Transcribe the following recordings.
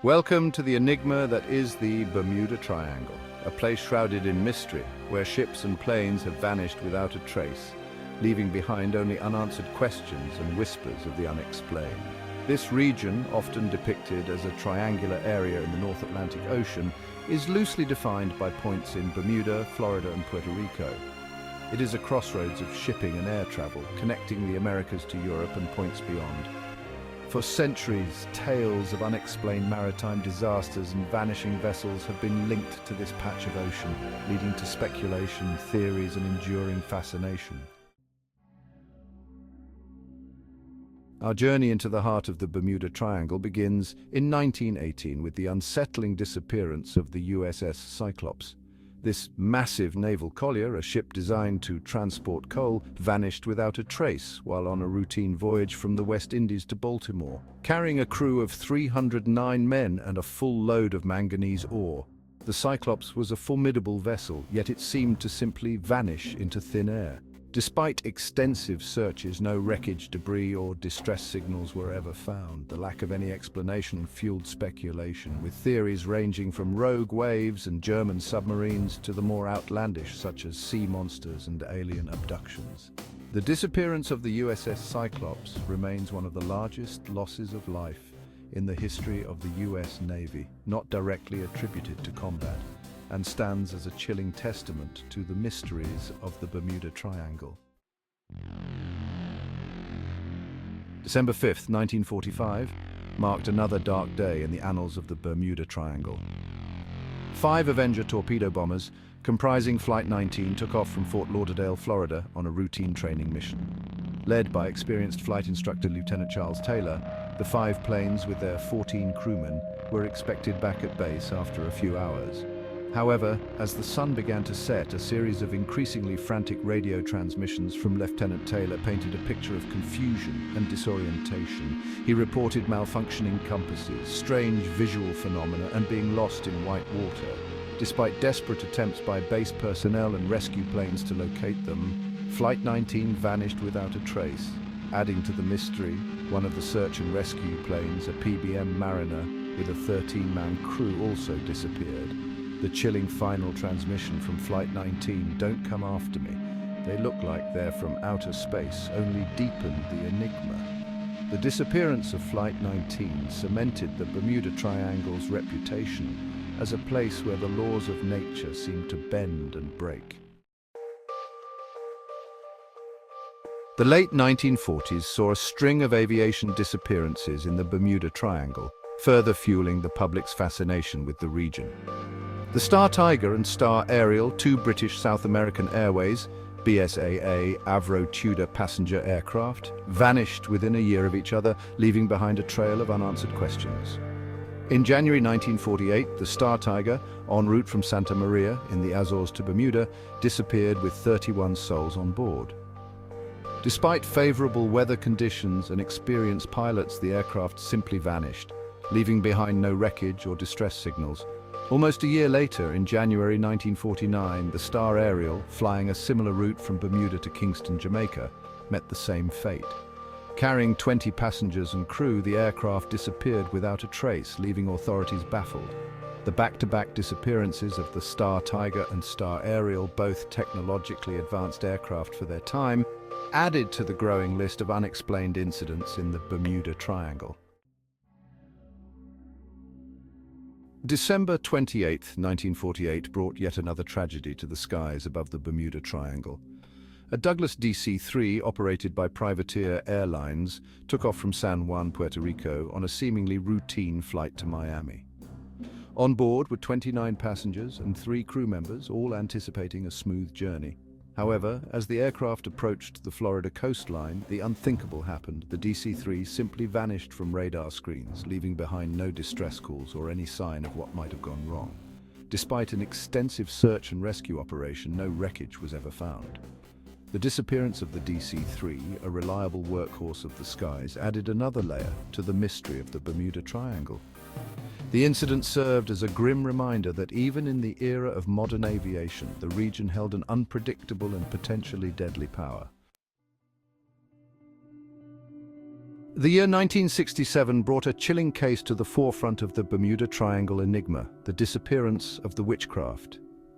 Welcome to the enigma that is the Bermuda Triangle, a place shrouded in mystery, where ships and planes have vanished without a trace, leaving behind only unanswered questions and whispers of the unexplained. This region, often depicted as a triangular area in the North Atlantic Ocean, is loosely defined by points in Bermuda, Florida, and Puerto Rico. It is a crossroads of shipping and air travel, connecting the Americas to Europe and points beyond. For centuries, tales of unexplained maritime disasters and vanishing vessels have been linked to this patch of ocean, leading to speculation, theories, and enduring fascination. Our journey into the heart of the Bermuda Triangle begins in 1918 with the unsettling disappearance of the USS Cyclops. This massive naval collier, a ship designed to transport coal, vanished without a trace while on a routine voyage from the West Indies to Baltimore, carrying a crew of 309 men and a full load of manganese ore. The Cyclops was a formidable vessel, yet it seemed to simply vanish into thin air. Despite extensive searches, no wreckage, debris, or distress signals were ever found. The lack of any explanation fueled speculation, with theories ranging from rogue waves and German submarines to the more outlandish, such as sea monsters and alien abductions. The disappearance of the USS Cyclops remains one of the largest losses of life in the history of the US Navy, not directly attributed to combat, and stands as a chilling testament to the mysteries of the Bermuda Triangle. December 5th, 1945, marked another dark day in the annals of the Bermuda Triangle. 5 Avenger torpedo bombers, comprising Flight 19, took off from Fort Lauderdale, Florida, on a routine training mission. Led by experienced flight instructor Lieutenant Charles Taylor, the 5 planes with their 14 crewmen were expected back at base after a few hours. However, as the sun began to set, a series of increasingly frantic radio transmissions from Lieutenant Taylor painted a picture of confusion and disorientation. He reported malfunctioning compasses, strange visual phenomena, and being lost in white water. Despite desperate attempts by base personnel and rescue planes to locate them, Flight 19 vanished without a trace. Adding to the mystery, one of the search and rescue planes, a PBM Mariner with a 13-man crew, also disappeared. The chilling final transmission from Flight 19, "Don't come after me. They look like they're from outer space," only deepened the enigma. The disappearance of Flight 19 cemented the Bermuda Triangle's reputation as a place where the laws of nature seem to bend and break. The late 1940s saw a string of aviation disappearances in the Bermuda Triangle, further fueling the public's fascination with the region. The Star Tiger and Star Ariel, 2 British South American Airways BSAA Avro Tudor passenger aircraft, vanished within a year of each other, leaving behind a trail of unanswered questions. In January 1948, the Star Tiger, en route from Santa Maria in the Azores to Bermuda, disappeared with 31 souls on board. Despite favorable weather conditions and experienced pilots, the aircraft simply vanished, leaving behind no wreckage or distress signals. Almost a year later, in January 1949, the Star Ariel, flying a similar route from Bermuda to Kingston, Jamaica, met the same fate. Carrying 20 passengers and crew, the aircraft disappeared without a trace, leaving authorities baffled. The back-to-back disappearances of the Star Tiger and Star Ariel, both technologically advanced aircraft for their time, added to the growing list of unexplained incidents in the Bermuda Triangle. December 28, 1948 brought yet another tragedy to the skies above the Bermuda Triangle. A Douglas DC-3, operated by Privateer Airlines, took off from San Juan, Puerto Rico, on a seemingly routine flight to Miami. On board were 29 passengers and 3 crew members, all anticipating a smooth journey. However, as the aircraft approached the Florida coastline, the unthinkable happened. The DC-3 simply vanished from radar screens, leaving behind no distress calls or any sign of what might have gone wrong. Despite an extensive search and rescue operation, no wreckage was ever found. The disappearance of the DC-3, a reliable workhorse of the skies, added another layer to the mystery of the Bermuda Triangle. The incident served as a grim reminder that even in the era of modern aviation, the region held an unpredictable and potentially deadly power. The year 1967 brought a chilling case to the forefront of the Bermuda Triangle enigma, the disappearance of the Witchcraft.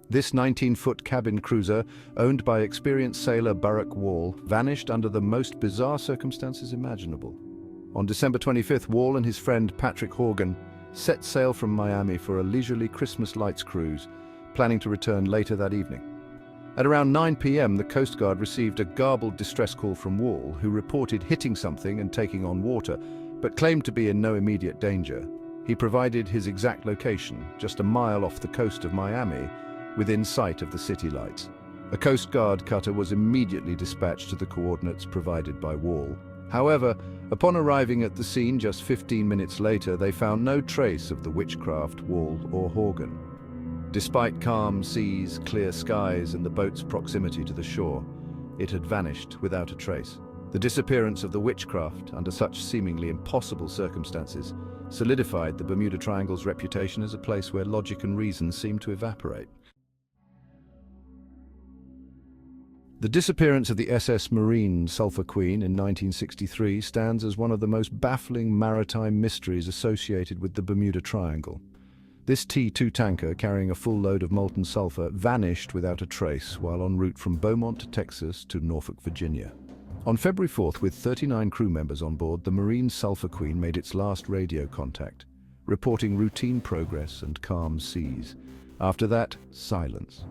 This 19-foot cabin cruiser, owned by experienced sailor Burrock Wall, vanished under the most bizarre circumstances imaginable. On December 25th, Wall and his friend Patrick Horgan set sail from Miami for a leisurely Christmas lights cruise, planning to return later that evening. At around 9 p.m., the Coast Guard received a garbled distress call from Wall, who reported hitting something and taking on water, but claimed to be in no immediate danger. He provided his exact location, just a mile off the coast of Miami, within sight of the city lights. A Coast Guard cutter was immediately dispatched to the coordinates provided by Wall. However, upon arriving at the scene just 15 minutes later, they found no trace of the Witchcraft, Wall, or Horgan. Despite calm seas, clear skies, and the boat's proximity to the shore, it had vanished without a trace. The disappearance of the Witchcraft, under such seemingly impossible circumstances, solidified the Bermuda Triangle's reputation as a place where logic and reason seemed to evaporate. The disappearance of the SS Marine Sulphur Queen in 1963 stands as one of the most baffling maritime mysteries associated with the Bermuda Triangle. This T-2 tanker, carrying a full load of molten sulfur, vanished without a trace while en route from Beaumont, Texas to Norfolk, Virginia. On February 4th, with 39 crew members on board, the Marine Sulphur Queen made its last radio contact, reporting routine progress and calm seas. After that, silence.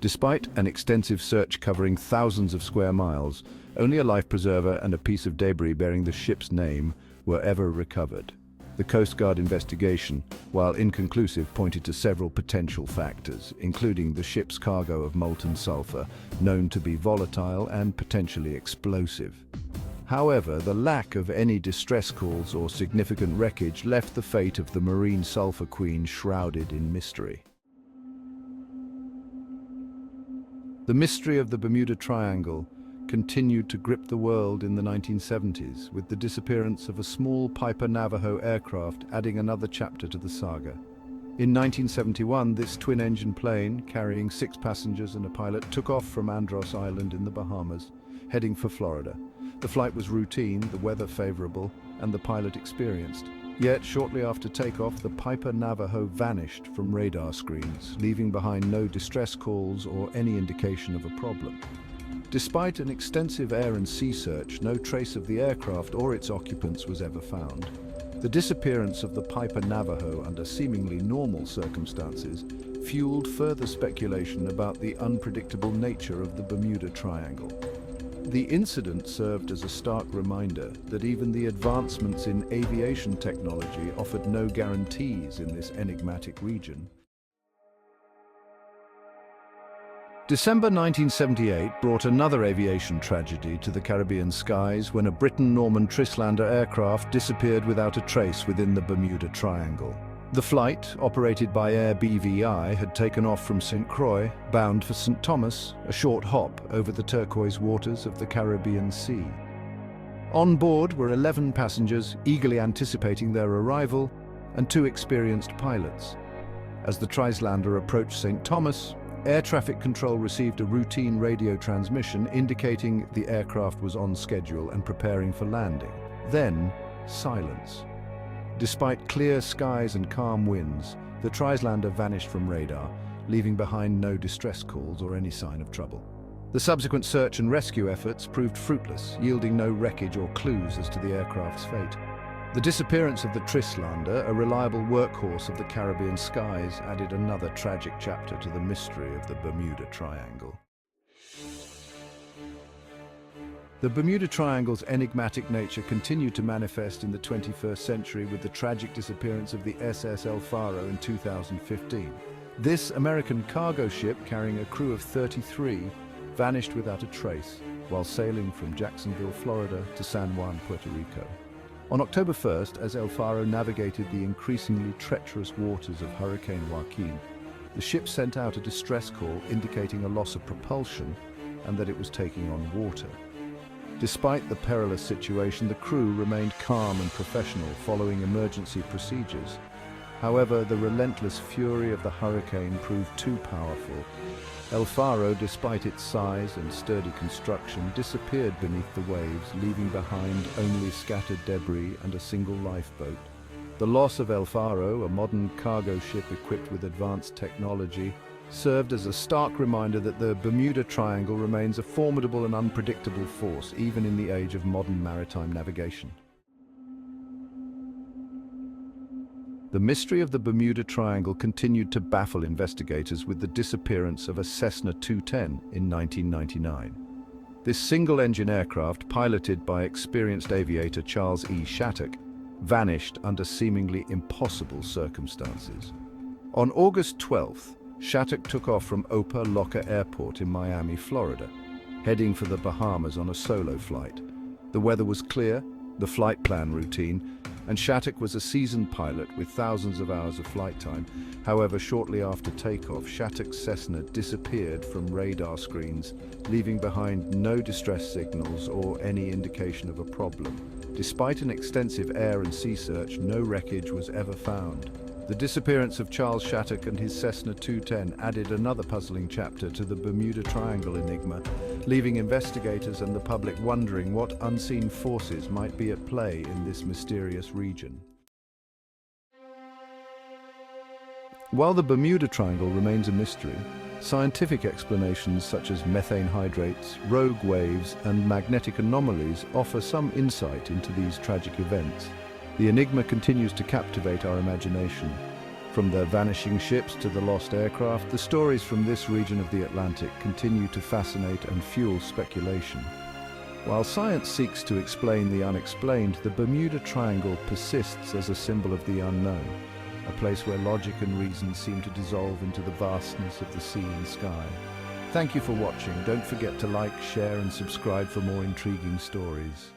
Despite an extensive search covering thousands of square miles, only a life preserver and a piece of debris bearing the ship's name were ever recovered. The Coast Guard investigation, while inconclusive, pointed to several potential factors, including the ship's cargo of molten sulfur, known to be volatile and potentially explosive. However, the lack of any distress calls or significant wreckage left the fate of the Marine Sulphur Queen shrouded in mystery. The mystery of the Bermuda Triangle continued to grip the world in the 1970s, with the disappearance of a small Piper Navajo aircraft adding another chapter to the saga. In 1971, this twin-engine plane, carrying 6 passengers and a pilot, took off from Andros Island in the Bahamas, heading for Florida. The flight was routine, the weather favorable, and the pilot experienced. Yet, shortly after takeoff, the Piper Navajo vanished from radar screens, leaving behind no distress calls or any indication of a problem. Despite an extensive air and sea search, no trace of the aircraft or its occupants was ever found. The disappearance of the Piper Navajo under seemingly normal circumstances fueled further speculation about the unpredictable nature of the Bermuda Triangle. The incident served as a stark reminder that even the advancements in aviation technology offered no guarantees in this enigmatic region. December 1978 brought another aviation tragedy to the Caribbean skies when a Briton-Norman Trislander aircraft disappeared without a trace within the Bermuda Triangle. The flight, operated by Air BVI, had taken off from St. Croix, bound for St. Thomas, a short hop over the turquoise waters of the Caribbean Sea. On board were 11 passengers, eagerly anticipating their arrival, and 2 experienced pilots. As the Trislander approached St. Thomas, Air Traffic Control received a routine radio transmission indicating the aircraft was on schedule and preparing for landing. Then, silence. Despite clear skies and calm winds, the Trislander vanished from radar, leaving behind no distress calls or any sign of trouble. The subsequent search and rescue efforts proved fruitless, yielding no wreckage or clues as to the aircraft's fate. The disappearance of the Trislander, a reliable workhorse of the Caribbean skies, added another tragic chapter to the mystery of the Bermuda Triangle. The Bermuda Triangle's enigmatic nature continued to manifest in the 21st century with the tragic disappearance of the SS El Faro in 2015. This American cargo ship, carrying a crew of 33, vanished without a trace while sailing from Jacksonville, Florida to San Juan, Puerto Rico. On October 1st, as El Faro navigated the increasingly treacherous waters of Hurricane Joaquin, the ship sent out a distress call indicating a loss of propulsion and that it was taking on water. Despite the perilous situation, the crew remained calm and professional, following emergency procedures. However, the relentless fury of the hurricane proved too powerful. El Faro, despite its size and sturdy construction, disappeared beneath the waves, leaving behind only scattered debris and a single lifeboat. The loss of El Faro, a modern cargo ship equipped with advanced technology, served as a stark reminder that the Bermuda Triangle remains a formidable and unpredictable force, even in the age of modern maritime navigation. The mystery of the Bermuda Triangle continued to baffle investigators with the disappearance of a Cessna 210 in 1999. This single-engine aircraft, piloted by experienced aviator Charles E. Shattuck, vanished under seemingly impossible circumstances. On August 12th, Shattuck took off from Opa-locka Airport in Miami, Florida, heading for the Bahamas on a solo flight. The weather was clear, the flight plan routine, and Shattuck was a seasoned pilot with thousands of hours of flight time. However, shortly after takeoff, Shattuck's Cessna disappeared from radar screens, leaving behind no distress signals or any indication of a problem. Despite an extensive air and sea search, no wreckage was ever found. The disappearance of Charles Shattuck and his Cessna 210 added another puzzling chapter to the Bermuda Triangle enigma, leaving investigators and the public wondering what unseen forces might be at play in this mysterious region. While the Bermuda Triangle remains a mystery, scientific explanations such as methane hydrates, rogue waves, and magnetic anomalies offer some insight into these tragic events. The enigma continues to captivate our imagination. From the vanishing ships to the lost aircraft, the stories from this region of the Atlantic continue to fascinate and fuel speculation. While science seeks to explain the unexplained, the Bermuda Triangle persists as a symbol of the unknown, a place where logic and reason seem to dissolve into the vastness of the sea and sky. Thank you for watching. Don't forget to like, share, and subscribe for more intriguing stories.